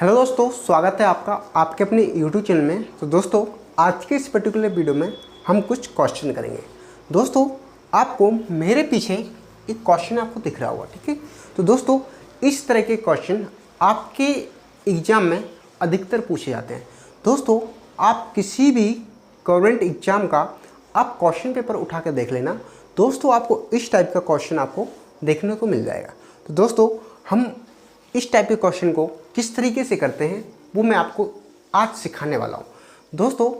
Hello दोस्तों, स्वागत है आपका आपके अपने YouTube चैनल में। तो दोस्तों, आज के इस पर्टिकुलर वीडियो में हम कुछ क्वेश्चन करेंगे। दोस्तों, आपको मेरे पीछे एक क्वेश्चन आपको दिख रहा होगा, ठीक है। तो दोस्तों, इस तरह के क्वेश्चन आपके एग्ज़ाम में अधिकतर पूछे जाते हैं। दोस्तों, आप किसी भी गवर्नमेंट एग्ज़ाम का आप क्वेश्चन पेपर उठा कर देख लेना। दोस्तों, आपको इस टाइप का क्वेश्चन आपको देखने को मिल जाएगा। तो दोस्तों, हम इस टाइप के क्वेश्चन को किस तरीके से करते हैं वो मैं आपको आज सिखाने वाला हूँ। दोस्तों,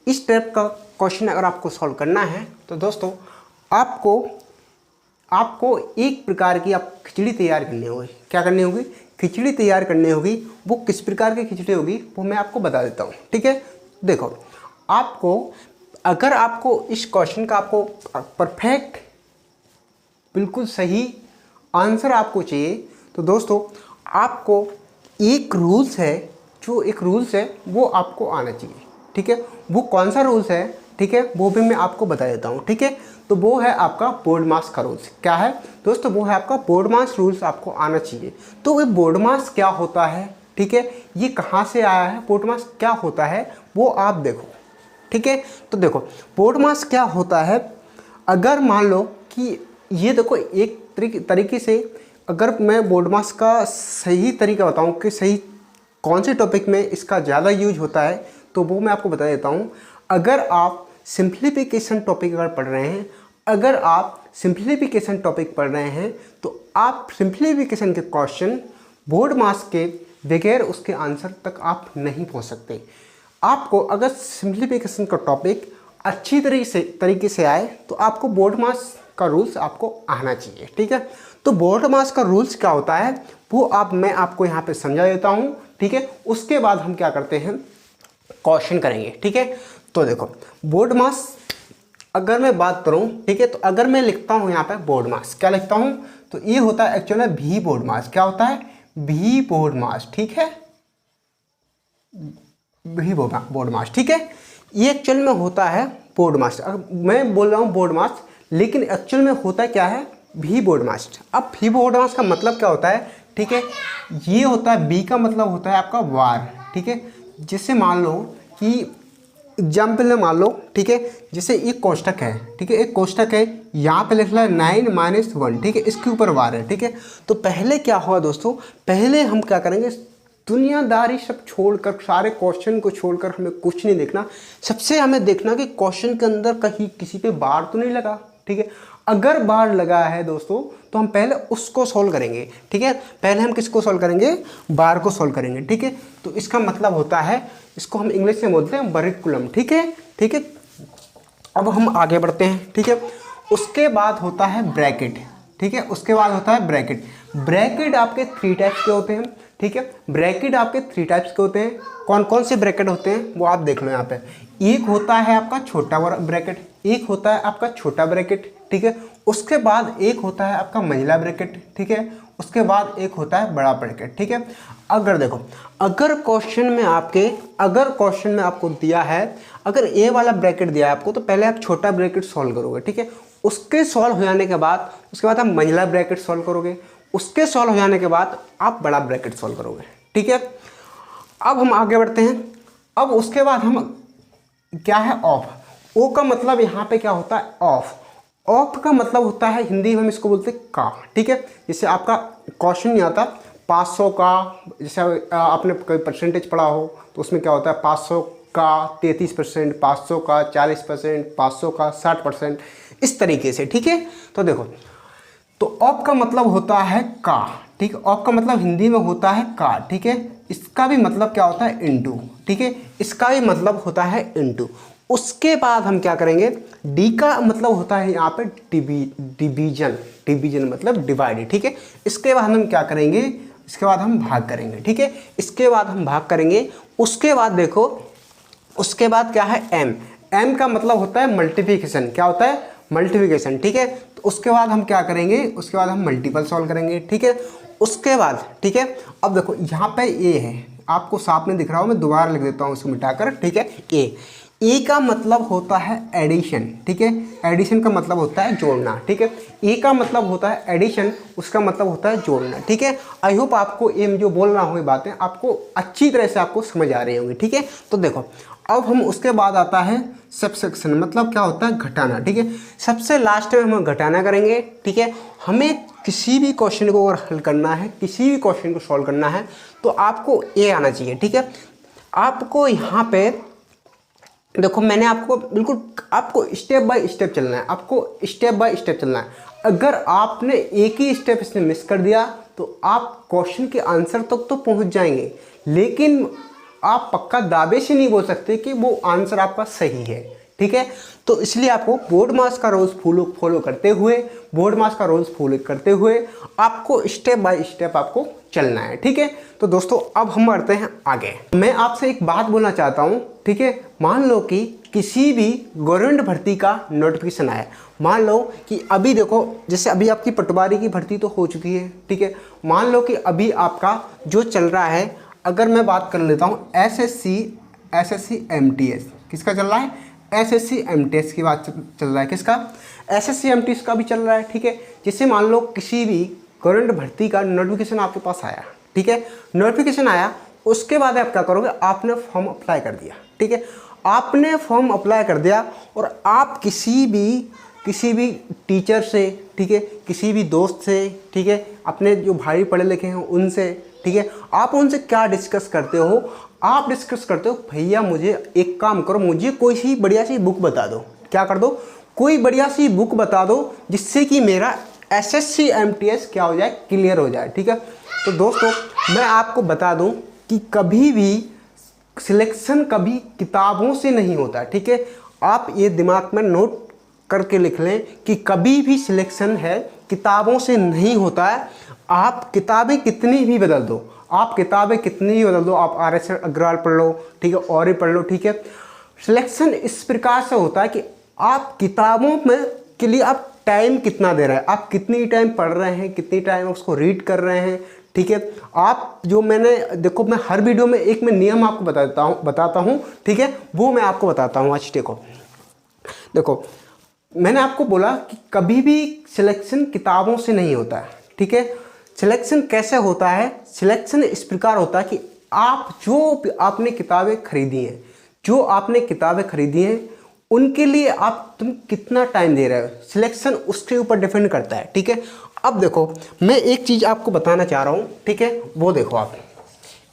इस टाइप का क्वेश्चन अगर आपको सॉल्व करना है तो दोस्तों आपको एक प्रकार की आप खिचड़ी तैयार करनी होगी। क्या करनी होगी? खिचड़ी तैयार करनी होगी। वो किस प्रकार की खिचड़ी होगी वो मैं आपको बता देता हूँ, ठीक है। देखो, अगर आपको इस क्वेश्चन का आपको परफेक्ट बिल्कुल सही आंसर आपको चाहिए तो दोस्तों आपको एक रूल्स है वो आपको आना चाहिए, ठीक है। वो कौन सा रूल्स है, ठीक है, वो भी मैं आपको बता देता हूँ, ठीक है। तो वो है आपका बोर्ड मास का रूल्स। क्या है दोस्तों? वो है आपका बोर्ड मास रूल्स आपको आना चाहिए। तो ये बोर्ड मास क्या होता है, ठीक है, ये कहाँ से आया है, बोर्ड मास क्या होता है वो आप देखो, ठीक है। तो देखो, बोर्ड मास क्या होता है। अगर मान लो कि ये देखो, एक तरीके से अगर मैं बोर्ड मास का सही तरीका बताऊं कि सही कौन से टॉपिक में इसका ज़्यादा यूज होता है तो वो मैं आपको बता देता हूं। अगर आप सिंप्लीफिकेशन टॉपिक अगर पढ़ रहे हैं तो आप सिंप्लीफिकेशन के क्वेश्चन बोर्ड मास के बगैर उसके आंसर तक आप नहीं पहुंच सकते। आपको अगर सिंप्लीफिकेशन का टॉपिक अच्छी तरीके से आए तो आपको बोर्ड मास का रूल्स आपको आना चाहिए, ठीक है। तो बोर्ड मास का रूल्स क्या होता है वो मैं आपको यहाँ पे समझा देता हूँ, ठीक है। उसके बाद हम क्या करते हैं, क्वेश्चन करेंगे, ठीक है। तो देखो, बोर्ड मास अगर मैं बात करूँ, ठीक है, तो अगर मैं लिखता हूँ यहाँ पे बोर्ड मास, क्या लिखता हूँ, तो ये होता है एक्चुअली भी बोर्ड मास। क्या होता है? भी बोर्ड मास, ठीक है, भी बोर्ड मास, ठीक है। ये एक्चुअल में होता है बोर्ड मास। मैं बोल रहा हूँ बोर्ड मास, लेकिन एक्चुअल में होता क्या है? भी बोर्ड मास। अब भी बोर्ड मास का मतलब क्या होता है, ठीक है, ये होता है, बी का मतलब होता है आपका वार, ठीक है। जैसे मान लो कि एग्जाम्पल में मान लो, ठीक है, जैसे एक कोष्टक है, ठीक है, एक कोष्टक है, यहाँ पे लिख रहा है 9 - 1, ठीक है, इसके ऊपर वार है, ठीक है। तो पहले क्या हुआ दोस्तों, पहले हम क्या करेंगे, दुनियादारी सब छोड़कर, सारे क्वेश्चन को छोड़कर हमें कुछ नहीं देखना। सबसे हमें देखना कि क्वेश्चन के अंदर कहीं किसी पे बार तो नहीं लगा, ठीक है। अगर बार लगा है दोस्तों तो हम पहले उसको सॉल्व करेंगे, ठीक है। पहले हम किसको सॉल्व करेंगे? बार को सॉल्व करेंगे, ठीक है। तो इसका मतलब होता है, इसको हम इंग्लिश में बोलते हैं बरिकुलम, ठीक है, ठीक है। अब हम आगे बढ़ते हैं, ठीक है। उसके बाद होता है ब्रैकेट, ठीक है, उसके बाद होता है ब्रैकेट। ब्रैकेट आपके 3 टाइप्स के होते हैं, ठीक है। ब्रैकेट आपके 3 टाइप्स के होते हैं। कौन कौन से ब्रैकेट होते हैं वो आप देख लो यहाँ पे। एक होता है आपका छोटा ब्रैकेट, एक होता है आपका छोटा ब्रैकेट, ठीक है। उसके बाद एक होता है आपका मंझला ब्रैकेट, ठीक है। उसके बाद एक होता है बड़ा ब्रैकेट, ठीक है। अगर देखो, अगर क्वेश्चन में आपको दिया है, अगर ए वाला ब्रैकेट दिया है आपको, तो पहले आप छोटा ब्रैकेट सॉल्व करोगे, ठीक है। उसके सॉल्व हो जाने के बाद आप मंझला ब्रैकेट सॉल्व करोगे। उसके सॉल्व हो जाने के बाद आप बड़ा ब्रैकेट सॉल्व करोगे, ठीक है। अब हम आगे बढ़ते हैं। अब उसके बाद हम क्या है, ऑफ। ओ का मतलब यहाँ पे क्या होता है? ऑफ। ऑफ का मतलब होता है, हिंदी में हम इसको बोलते हैं का, ठीक है। जैसे आपका क्वेश्चन नहीं आता 500 का, जैसे आपने कोई परसेंटेज पढ़ा हो तो उसमें क्या होता है, 500 का 33%, 500 का 40%, 500 का 60%, इस तरीके से, ठीक है। तो देखो, तो ऑफ का मतलब होता है का, ठीक है। ऑफ का मतलब हिंदी में होता है का, ठीक है। इसका भी मतलब क्या होता है? इनटू, ठीक है। इसका भी मतलब होता है इनटू। उसके बाद हम क्या करेंगे, डी का मतलब होता है यहाँ पे डिवीजन मतलब डिवाइड, ठीक है। इसके बाद हम क्या करेंगे, इसके बाद हम भाग करेंगे, ठीक है। इसके बाद हम भाग करेंगे। उसके बाद देखो, उसके बाद क्या है? एम का मतलब होता है मल्टीप्लिकेशन। क्या होता है? मल्टीप्लिकेशन, ठीक है। तो उसके बाद हम क्या करेंगे, उसके बाद हम मल्टीपल सॉल्व करेंगे, ठीक है। उसके बाद, ठीक है, अब देखो यहाँ पे ए है, आपको साफ में दिख रहा हो, मैं दोबारा लिख देता हूँ उसको मिटाकर, ठीक है। ए का मतलब होता है एडिशन, ठीक है। एडिशन का मतलब होता है जोड़ना, ठीक है। ए का मतलब होता है एडिशन, उसका मतलब होता है जोड़ना, ठीक है। आई होप आपको ये जो बोल रहा हूँ ये बातें आपको अच्छी तरह से आपको समझ आ रही होंगी, ठीक है। तो देखो अब हम उसके बाद आता है सबसेक्शन, मतलब क्या होता है घटाना, ठीक है। सबसे लास्ट में हम घटाना करेंगे, ठीक है। हमें किसी भी क्वेश्चन को अगर हल करना है, किसी भी क्वेश्चन को सॉल्व करना है तो आपको ये आना चाहिए, ठीक है। आपको यहाँ पे देखो मैंने आपको बिल्कुल आपको स्टेप बाय स्टेप चलना है, आपको स्टेप बाय स्टेप चलना है। अगर आपने एक ही स्टेप इसमें मिस कर दिया तो आप क्वेश्चन के आंसर तक तो पहुंच जाएंगे, लेकिन आप पक्का दावे से नहीं बोल सकते कि वो आंसर आपका सही है, ठीक है। तो इसलिए आपको बोर्ड मास का रोज फॉलो करते हुए, बोर्ड मास का रोज फॉलो करते हुए आपको स्टेप बाय स्टेप आपको चलना है, ठीक है। तो दोस्तों अब हम बढ़ते हैं आगे। मैं आपसे एक बात बोलना चाहता हूँ, ठीक है। मान लो कि किसी भी गवर्नमेंट भर्ती का नोटिफिकेशन आया, मान लो कि अभी देखो जैसे अभी आपकी पटवारी की भर्ती तो हो चुकी है, ठीक है। मान लो कि अभी आपका जो चल रहा है, अगर मैं बात कर लेता हूँ एसएससी एमटीएस, किसका चल रहा है? एसएससी एमटीएस की बात चल रहा है, किसका? एसएससी एमटीएस का भी चल रहा है, ठीक है। जैसे मान लो किसी भी गवर्नमेंट भर्ती का नोटिफिकेशन आपके पास आया, ठीक है। नोटिफिकेशन आया, उसके बाद आप क्या करोगे? आपने फॉर्म अप्लाई कर दिया, ठीक है। आपने फॉर्म अप्लाई कर दिया और आप किसी भी टीचर से, ठीक है, किसी भी दोस्त से, ठीक है, अपने जो भाई पढ़े लिखे हैं उनसे, ठीक है, आप उनसे क्या डिस्कस करते हो? आप डिस्कस करते हो भैया मुझे एक काम करो, मुझे कोई सी बढ़िया सी बुक बता दो। क्या कर दो? कोई बढ़िया सी बुक बता दो जिससे कि मेरा एसएससी एमटीएस क्या हो जाए, क्लियर हो जाए, ठीक है। तो दोस्तों मैं आपको बता दूं कि कभी भी सिलेक्शन कभी किताबों से नहीं होता, ठीक है। आप ये दिमाग में नोट करके लिख लें कि कभी भी सिलेक्शन है किताबों से नहीं होता है। आप किताबें कितनी भी बदल दो, आप किताबें कितनी ही बदल दो, आप आर.एस. अग्रवाल पढ़ लो, ठीक है, और ही पढ़ लो, ठीक है। सिलेक्शन इस प्रकार से होता है कि आप किताबों में के लिए आप टाइम कितना दे रहे हैं, आप कितनी टाइम पढ़ रहे हैं, कितनी टाइम उसको रीड कर रहे हैं, ठीक है। आप जो मैंने देखो मैं हर वीडियो में एक मैं नियम आपको बताता हूँ, ठीक है, वो मैं आपको बताता हूँ। आज देखो मैंने आपको बोला कि कभी भी सिलेक्शन किताबों से नहीं होता है, ठीक है। सिलेक्शन कैसे होता है? सिलेक्शन इस प्रकार होता है कि आप जो आपने किताबें खरीदी हैं उनके लिए तुम कितना टाइम दे रहे हो, सिलेक्शन उसके ऊपर डिपेंड करता है, ठीक है। अब देखो मैं एक चीज़ आपको बताना चाह रहा हूँ, ठीक है, वो देखो आप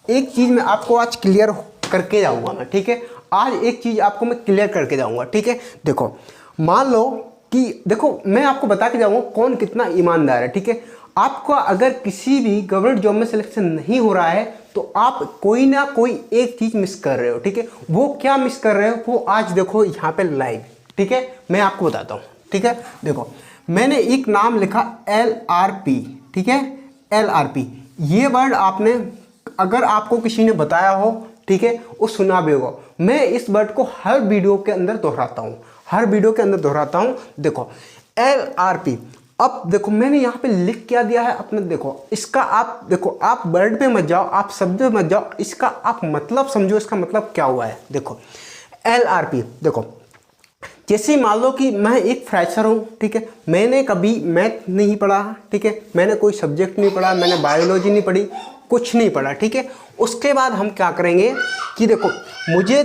एक चीज़ मैं आपको आज क्लियर करके जाऊँगा मैं, ठीक है। आज एक चीज़ आपको मैं क्लियर करके जाऊँगा, ठीक है। देखो मान लो कि देखो मैं आपको बता के जाऊँगा कौन कितना ईमानदार है, ठीक है। आपका अगर किसी भी गवर्नमेंट जॉब में सिलेक्शन नहीं हो रहा है तो आप कोई ना कोई एक चीज़ मिस कर रहे हो, ठीक है। वो क्या मिस कर रहे हो वो आज देखो यहाँ पे लाइव, ठीक है, मैं आपको बताता हूँ, ठीक है। देखो मैंने एक नाम लिखा LRP, ठीक है, LRP। ये वर्ड आपने अगर आपको किसी ने बताया हो, ठीक है, वो सुना भी होगा। मैं इस वर्ड को हर वीडियो के अंदर दोहराता हूँ, देखो LRP। अब देखो मैंने यहाँ पे लिख क्या दिया है अपने, देखो इसका आप देखो, आप वर्ड पे मत जाओ, आप शब्द पे मत जाओ, इसका आप मतलब समझो, इसका मतलब क्या हुआ है। देखो LRP, देखो जैसे मान लो कि मैं एक फ्रेशर हूँ, ठीक है, मैंने कभी मैथ नहीं पढ़ा, ठीक है, मैंने कोई सब्जेक्ट नहीं पढ़ा, मैंने बायोलॉजी नहीं पढ़ी, कुछ नहीं पढ़ा, ठीक है। उसके बाद हम क्या करेंगे कि देखो मुझे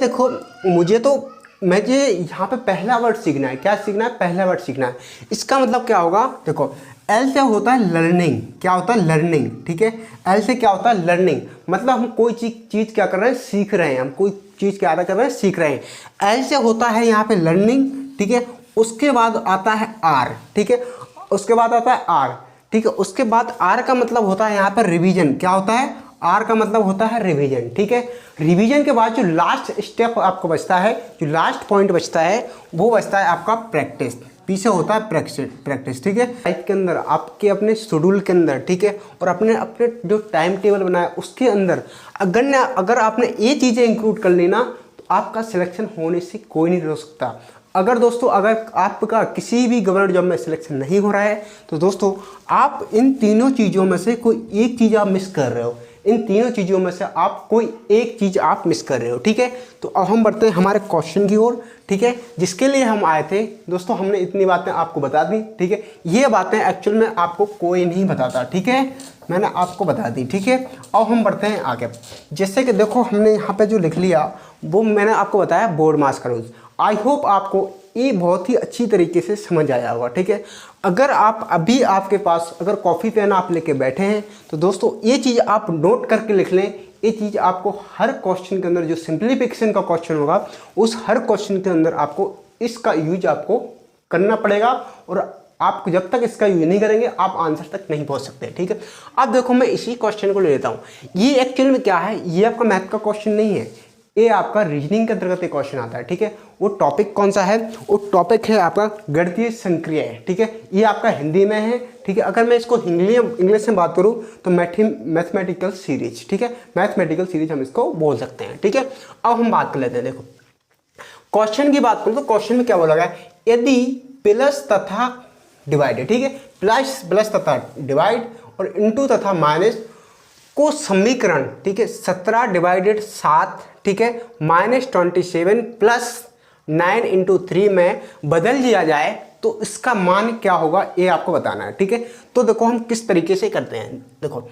तो मुझे यहाँ पे पहला वर्ड सीखना है। क्या सीखना है? पहला वर्ड सीखना है। इसका मतलब क्या होगा? देखो एल से होता है लर्निंग, क्या होता है? लर्निंग, ठीक है। एल से क्या होता है? लर्निंग, मतलब हम कोई चीज़ क्या कर रहे हैं? सीख रहे हैं, हम कोई चीज़ क्या कर रहे हैं? सीख रहे हैं। एल से होता है यहाँ पे लर्निंग, ठीक है। उसके बाद आता है आर, ठीक है, उसके बाद आता है आर, ठीक है। उसके बाद आर का मतलब होता है यहाँ पर रिवीजन। क्या होता है? आर का मतलब होता है रिवीजन, ठीक है। रिवीजन के बाद जो लास्ट स्टेप आपको बचता है, जो लास्ट पॉइंट बचता है, वो बचता है आपका प्रैक्टिस। पीछे होता है प्रैक्टिस, ठीक है। लाइफ के अंदर आपके अपने शेड्यूल के अंदर, ठीक है, और अपने जो टाइम टेबल बनाया उसके अंदर अगर आपने ये चीज़ें इंक्लूड कर ली ना तो आपका सिलेक्शन होने से कोई नहीं रोक सकता। अगर दोस्तों अगर आपका किसी भी गवर्नमेंट जॉब में सिलेक्शन नहीं हो रहा है तो दोस्तों आप इन तीनों चीज़ों में से कोई एक चीज़ आप मिस कर रहे हो। इन तीनों चीज़ों में से आप कोई एक चीज़ आप मिस कर रहे हो। ठीक है, तो अब हम बढ़ते हैं हमारे क्वेश्चन की ओर। ठीक है, जिसके लिए हम आए थे दोस्तों, हमने इतनी बातें आपको बता दी। ठीक है, ये बातें एक्चुअल में आपको कोई नहीं बताता। ठीक है, मैंने आपको बता दी। ठीक है, अब हम बढ़ते हैं आगे। जैसे कि देखो हमने यहाँ पे जो लिख लिया वो मैंने आपको बताया बोर्ड मास का रूल्स। आई होप आपको ये बहुत ही अच्छी तरीके से समझ आया होगा। ठीक है, अगर आप अभी आपके पास अगर कॉफ़ी पेन आप लेके बैठे हैं तो दोस्तों ये चीज़ आप नोट करके लिख लें। ये चीज़ आपको हर क्वेश्चन के अंदर जो सिंप्लीफिकेशन का क्वेश्चन होगा उस हर क्वेश्चन के अंदर आपको इसका यूज आपको करना पड़ेगा, और आप जब तक इसका यूज नहीं करेंगे आप आंसर तक नहीं पहुंच सकते। ठीक है, अब देखो मैं इसी क्वेश्चन को ले लेता हूँ। ये एक्चुअल में क्या है, ये आपका मैथ का क्वेश्चन नहीं है, ये आपका रीजनिंग के अंतर्गत एक क्वेश्चन आता है। ठीक है, वो टॉपिक कौन सा है, वो टॉपिक है आपका गणितीय संक्रियाएं। ठीक है, ये आपका हिंदी में है। ठीक है, अगर मैं इसको इंग्लिश में बात करूँ तो मैथमेटिकल सीरीज। ठीक है, मैथमेटिकल सीरीज हम इसको बोल सकते हैं। ठीक है, अब हम बात कर लेते हैं। देखो क्वेश्चन की बात करूँ तो क्वेश्चन में क्या बोला गया, यदि प्लस तथा डिवाइड, ठीक है, प्लस तथा डिवाइड और इंटू तथा माइनस को समीकरण, ठीक है, 17 डिवाइडेड 7, ठीक है, -27 प्लस 9 इंटू 3 में बदल दिया जाए तो इसका मान क्या होगा, ये आपको बताना है। ठीक है, तो देखो हम किस तरीके से करते हैं। देखो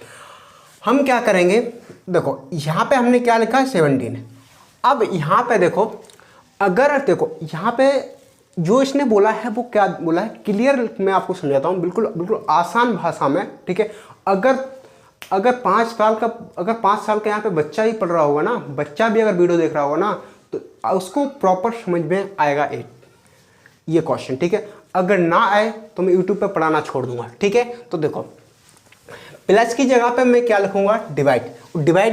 हम क्या करेंगे, देखो यहाँ पे हमने क्या लिखा है 17। अब यहाँ पे देखो, अगर देखो यहाँ पे जो इसने बोला है वो क्या बोला है, क्लियर मैं आपको समझाता हूँ बिल्कुल आसान भाषा में। ठीक है, अगर 5 साल का यहाँ पे बच्चा ही पढ़ रहा होगा ना, बच्चा भी अगर वीडियो देख रहा होगा ना तो उसको प्रॉपर समझ में आएगा ये क्वेश्चन। ठीक है, अगर ना आए तो मैं यूट्यूब पे पढ़ाना छोड़ दूंगा। ठीक है, तो देखो प्लस की जगह पे मैं क्या लिखूंगा, डिवाइड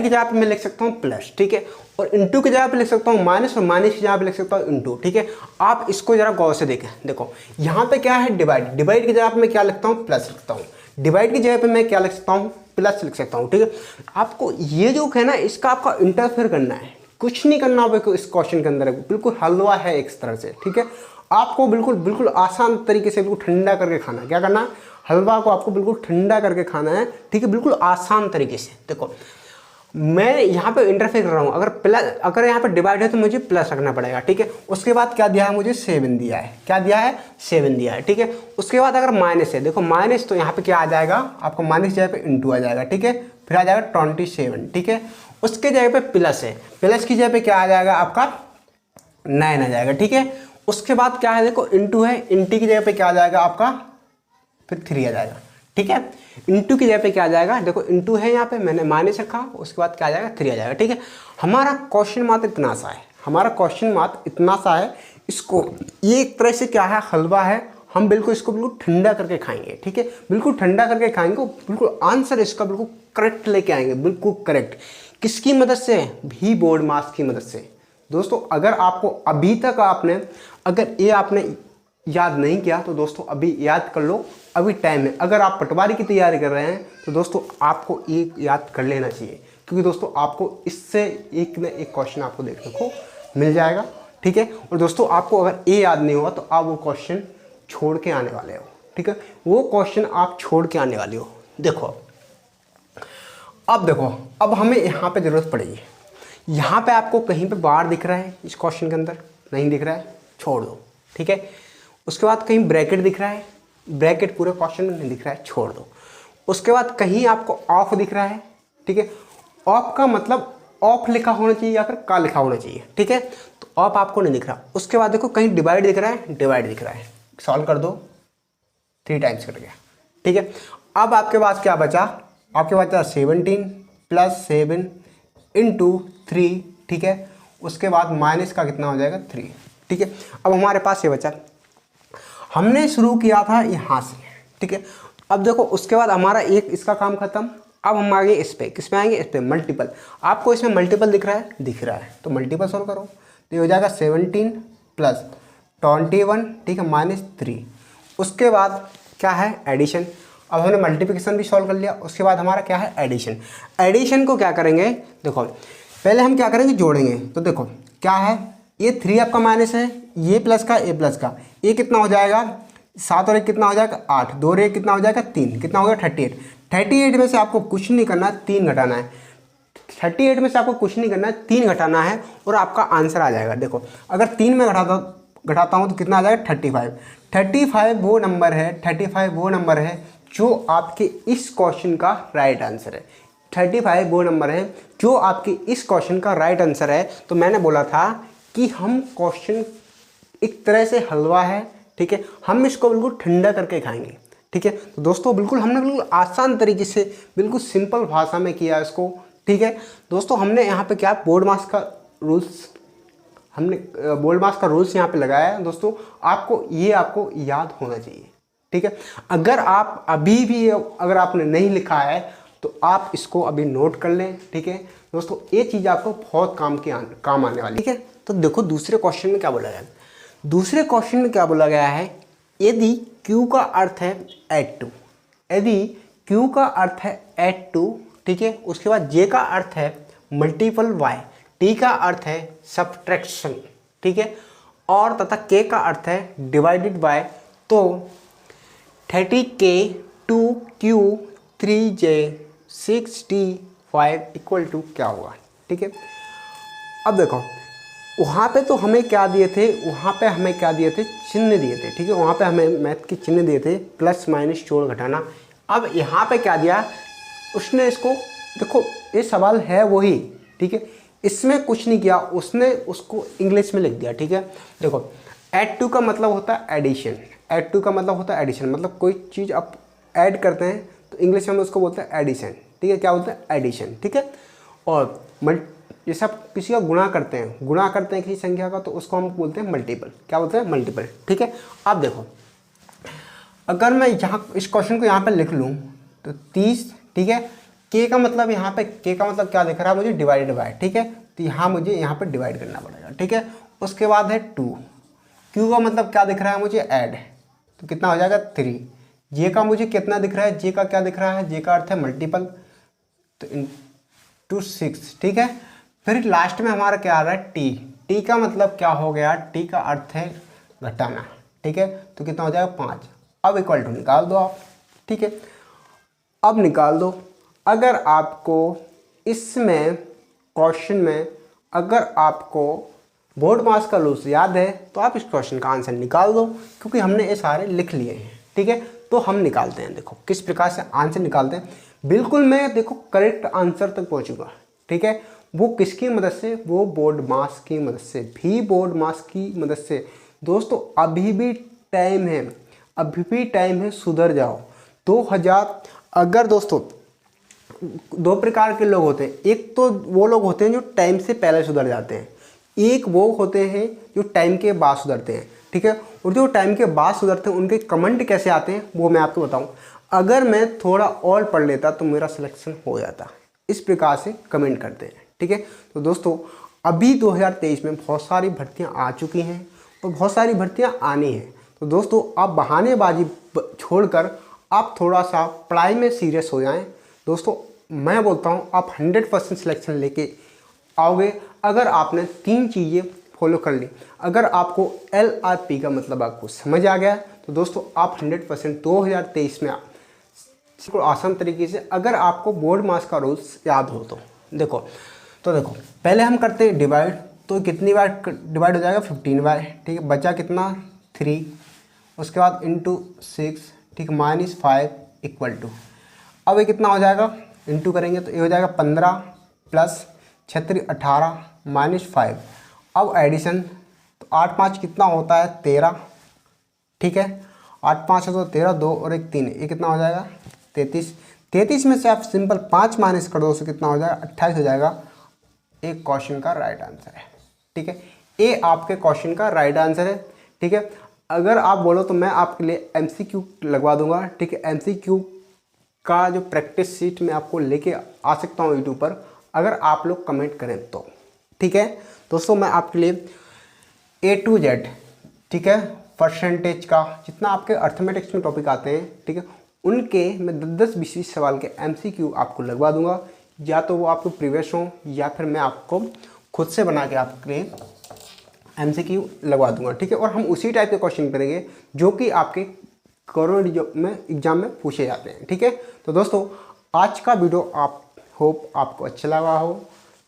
की जगह पे मैं लिख सकता हूँ प्लस। ठीक है, और इंटू की जगह पे लिख सकता हूँ माइनस, और माइनस की जगह पे लिख सकता हूँ इंटू। ठीक है, आप इसको जरा गौर से देखें। देखो यहाँ पे क्या है, डिवाइड की जगह पे मैं क्या लिखता हूँ, प्लस लिखता हूँ। डिवाइड की जगह पे मैं क्या लिख सकता हूँ, प्लस लिख सकता हूँ। ठीक है, आपको ये जो है ना इसका आपका इंटरफेयर करना है, कुछ नहीं करना होगा इस क्वेश्चन के अंदर, बिल्कुल हलवा है एक तरह से। ठीक है, आपको बिल्कुल आसान तरीके से बिल्कुल ठंडा करके खाना है। क्या करना है, हलवा को आपको बिल्कुल ठंडा करके खाना है। ठीक है, बिल्कुल आसान तरीके से। देखो मैं यहाँ पे इंटरफेयर कर रहा हूँ, अगर यहाँ पे डिवाइड है तो मुझे प्लस रखना पड़ेगा। ठीक है, उसके बाद क्या दिया है मुझे, 7 दिया है। क्या दिया है, 7 दिया है। ठीक है, उसके बाद अगर माइनस है, देखो माइनस तो यहाँ पे क्या आ जाएगा, आपको माइनस जगह पे इंटू आ जाएगा। ठीक है, फिर आ जाएगा 27। ठीक है, उसके जगह पे प्लस है, प्लस की जगह पे क्या आ जाएगा आपका 9 आ जाएगा। ठीक है, उसके बाद क्या है, देखो इंटू है, इंटू की जगह पे क्या आ जाएगा आपका फिर 3 आ जाएगा। ठीक है, इंटू की जगह पे क्या आ जाएगा, देखो इंटू है यहाँ पे मैंने माइनस रखा, उसके बाद क्या आ जाएगा 3 आ जाएगा। ठीक है, हमारा क्वेश्चन मात्र इतना सा है, इसको ये एक तरह से क्या है, हलवा है, हम इसको बिल्कुल ठंडा करके खाएंगे। ठीक है, बिल्कुल ठंडा करके खाएंगे, बिल्कुल आंसर इसका बिल्कुल करेक्ट लेके आएंगे, बिल्कुल करेक्ट। किसकी मदद से, भी बोर्ड मास की मदद से। दोस्तों अगर आपको अभी तक आपने याद नहीं किया तो दोस्तों अभी याद कर लो, अभी टाइम है। अगर आप पटवारी की तैयारी कर रहे हैं तो दोस्तों आपको ये याद कर लेना चाहिए, क्योंकि दोस्तों आपको इससे एक न एक क्वेश्चन आपको देखने को मिल जाएगा। ठीक है, और दोस्तों आपको अगर ये याद नहीं होगा तो आप वो क्वेश्चन छोड़ के आने वाले हो। ठीक है, वो क्वेश्चन आप छोड़ के आने वाले हो। देखो अब हमें यहाँ पे ज़रूरत पड़ेगी, यहाँ पे आपको कहीं पे बार दिख रहा है, इस क्वेश्चन के अंदर नहीं दिख रहा है, छोड़ दो। ठीक है, उसके बाद कहीं ब्रैकेट दिख रहा है, ब्रैकेट पूरे क्वेश्चन में नहीं दिख रहा है, छोड़ दो। उसके बाद कहीं आपको ऑफ दिख रहा है। ठीक है, ऑफ का मतलब ऑफ लिखा होना चाहिए या फिर का लिखा होना चाहिए। ठीक है, तो ऑफ आपको नहीं दिख रहा। उसके बाद देखो कहीं डिवाइड दिख रहा है, सॉल्व कर दो, 3 टाइम्स कट गया। ठीक है, अब आपके पास क्या बचा, आपके पास 17 + 7 × 3। ठीक है, उसके बाद माइनस का कितना हो जाएगा, 3। ठीक है, अब हमारे पास ये बचा, हमने शुरू किया था यहाँ से। ठीक है, अब देखो उसके बाद हमारा एक इसका काम खत्म। अब हम आगे इस पे, किस पे आएंगे, इस पे मल्टीपल। आपको इसमें मल्टीपल दिख रहा है, तो मल्टीपल सॉल्व करो, तो ये हो जाएगा 17 + 21। ठीक है, -3। उसके बाद क्या है, एडिशन। अब हमने मल्टीप्लिकेशन भी सॉल्व कर लिया, उसके बाद हमारा क्या है, एडिशन को क्या करेंगे, देखो पहले हम क्या करेंगे, जोड़ेंगे। तो देखो क्या है, ये 3 आपका माइनस है, ये प्लस का, ये प्लस का, ये कितना हो जाएगा, 7 और 1 कितना हो जाएगा, 8, 2 और 1 कितना हो जाएगा, 3, कितना हो गया 38 में से आपको कुछ नहीं करना, 3 घटाना है। 38 में से आपको कुछ नहीं करना है, 3 घटाना है और आपका आंसर आ जाएगा। देखो अगर 3 में घटाता हूँ तो कितना आ जाएगा 35। 35 वो नंबर है, 35 वो नंबर है जो आपके इस क्वेश्चन का राइट आंसर है। 35 वो नंबर है जो आपके इस क्वेश्चन का राइट आंसर है। तो मैंने बोला था कि हम क्वेश्चन एक तरह से हलवा है, ठीक है, हम इसको बिल्कुल ठंडा करके खाएंगे, ठीक है। तो दोस्तों बिल्कुल हमने बिल्कुल आसान तरीके से बिल्कुल सिंपल भाषा में किया इसको, ठीक है। दोस्तों हमने यहाँ पे क्या बोर्ड मार्क्स का रूल्स, हमने बोर्ड मार्क्स का रूल्स यहाँ पे लगाया है। दोस्तों आपको याद होना चाहिए, ठीक है। अगर आप अभी भी अगर आपने नहीं लिखा है तो आप इसको अभी नोट कर लें, ठीक है। दोस्तों ये चीज़ आपको बहुत काम आने वाली, ठीक है। तो देखो दूसरे क्वेश्चन में क्या बोला गया है, दूसरे क्वेश्चन में क्या बोला गया है, यदि Q का अर्थ है ऐड टू, यदि Q का अर्थ है ऐड टू, ठीक है, उसके बाद J का अर्थ है मल्टीपल Y, T का अर्थ है सब्ट्रैक्शन, ठीक है, और तथा K का अर्थ है डिवाइडेड बाय, तो 30K 2Q 3J 6T5 equal to क्या होगा, ठीक है। अब देखो वहाँ पे तो हमें क्या दिए थे, वहाँ पे हमें क्या दिए थे, चिन्ह दिए थे, ठीक है। वहाँ पे हमें मैथ के चिन्ह दिए थे, प्लस माइनस जोड़ घटाना। अब यहाँ पे क्या दिया उसने, इसको देखो ये सवाल है वही, ठीक है, इसमें कुछ नहीं किया उसने, उसको इंग्लिश में लिख दिया, ठीक है। देखो ऐड टू का मतलब होता है एडिशन, ऐड टू का मतलब होता है एडिशन, मतलब कोई चीज़ आप ऐड करते हैं तो इंग्लिश में उसको बोलते हैं एडिशन, ठीक है, क्या बोलते हैं एडिशन, ठीक है। और ये सब किसी का गुणा करते हैं किसी संख्या का, तो उसको हम बोलते हैं मल्टीपल, क्या बोलते हैं मल्टीपल, ठीक है। अब देखो अगर मैं यहाँ इस क्वेश्चन को यहाँ पे लिख लूँ तो 30, ठीक है, के का मतलब यहाँ पे, के का मतलब क्या दिख रहा है मुझे, डिवाइडेड बाय, ठीक है, तो यहाँ मुझे यहाँ पे डिवाइड करना पड़ेगा, ठीक है। उसके बाद है 2, क्यू का मतलब क्या दिख रहा है मुझे, ऐड, तो कितना हो जाएगा 3। जे का मुझे कितना दिख रहा है, जे का क्या दिख रहा है, जे का अर्थ है मल्टीपल, तो इंटू 6, ठीक है। फिर लास्ट में हमारा क्या आ रहा है, टी, टी का मतलब क्या हो गया, टी का अर्थ है घटाना, ठीक है, तो कितना हो जाएगा 5। अब इक्वल टू निकाल दो आप, ठीक है, अब निकाल दो। अगर आपको इसमें क्वेश्चन में अगर आपको बोर्ड मार्क्स का रूल्स याद है तो आप इस क्वेश्चन का आंसर निकाल दो, क्योंकि हमने ये सारे लिख लिए हैं, ठीक है। तो हम निकालते हैं, देखो किस प्रकार से आंसर निकालते हैं। बिल्कुल मैं देखो करेक्ट आंसर तक पहुंचूंगा, ठीक है, वो किसकी मदद से, वो बोर्ड मार्क्स की मदद से, भी बोर्ड मार्क्स की मदद से। दोस्तों अभी भी टाइम है, अभी भी टाइम है, सुधर जाओ। 2000 अगर दोस्तों 2 प्रकार के लोग होते हैं, एक तो वो लोग होते हैं जो टाइम से पहले सुधर जाते हैं, एक वो होते हैं जो टाइम के बाद सुधरते हैं, ठीक है। और जो टाइम के बाद सुधरते हैं उनके कमेंट कैसे आते हैं वो मैं आपको बताऊं। अगर मैं थोड़ा और पढ़ लेता तो मेरा सिलेक्शन हो जाता, इस प्रकार से कमेंट करते हैं, ठीक है। तो दोस्तों अभी 2023 में बहुत सारी भर्तियां आ चुकी हैं और बहुत सारी भर्तियां आनी हैं। तो दोस्तों आप बहानेबाजी छोड़कर आप थोड़ा सा पढ़ाई में सीरियस हो जाएं। दोस्तों मैं बोलता हूं आप 100% सिलेक्शन लेके आओगे अगर आपने 3 चीज़ें फॉलो कर ली। अगर आपको LRP का मतलब आपको समझ आ गया तो दोस्तों आप 100% 2023 में इसको आसान तरीके से, अगर आपको बोर्ड मार्क्स का रूल्स याद हो तो देखो पहले हम करते हैं डिवाइड, तो कितनी बार डिवाइड हो जाएगा 15 बार, ठीक है, बचा कितना 3, उसके बाद इंटू 6, ठीक, -5 इक्वल टू, अब ये कितना हो जाएगा, इंटू करेंगे तो ये हो जाएगा 15 प्लस 36 18 -5, अब एडिशन, तो 8 5 कितना होता है 13, ठीक है, 8 5 है तो 13, 2 और 1 3, ये कितना हो जाएगा 33। 33 में से आप सिंपल 5 माइनस कर दो, उससे कितना हो जाएगा 28 हो जाएगा। एक क्वेश्चन का राइट आंसर है, ठीक है, ये आपके क्वेश्चन का राइट आंसर है, ठीक है। अगर आप बोलो तो मैं आपके लिए MCQ लगवा दूंगा, ठीक है, MCQ का जो प्रैक्टिस सीट में आपको लेके आ सकता हूँ यूट्यूब पर, अगर आप लोग कमेंट करें तो, ठीक है। दोस्तों मैं आपके लिए A to Z, ठीक है, परसेंटेज का जितना आपके अर्थमेटिक्स में टॉपिक आते हैं, ठीक है, उनके मैं 10-20 सवाल के MCQ आपको लगवा दूंगा, या तो वो आपको प्रीवियस हो या फिर मैं आपको खुद से बना के आपके लिए MCQ लगवा दूंगा, ठीक है। और हम उसी टाइप के क्वेश्चन करेंगे जो कि आपके गवर्नमेंट में एग्जाम में पूछे जाते हैं, ठीक है। तो दोस्तों आज का वीडियो आप होप आपको अच्छा लगा हो।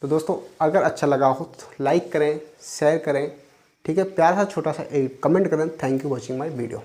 तो दोस्तों अगर अच्छा लगा हो तो लाइक करें, शेयर करें, ठीक है, प्यार सा छोटा सा एक कमेंट करें। Thank you watching my video.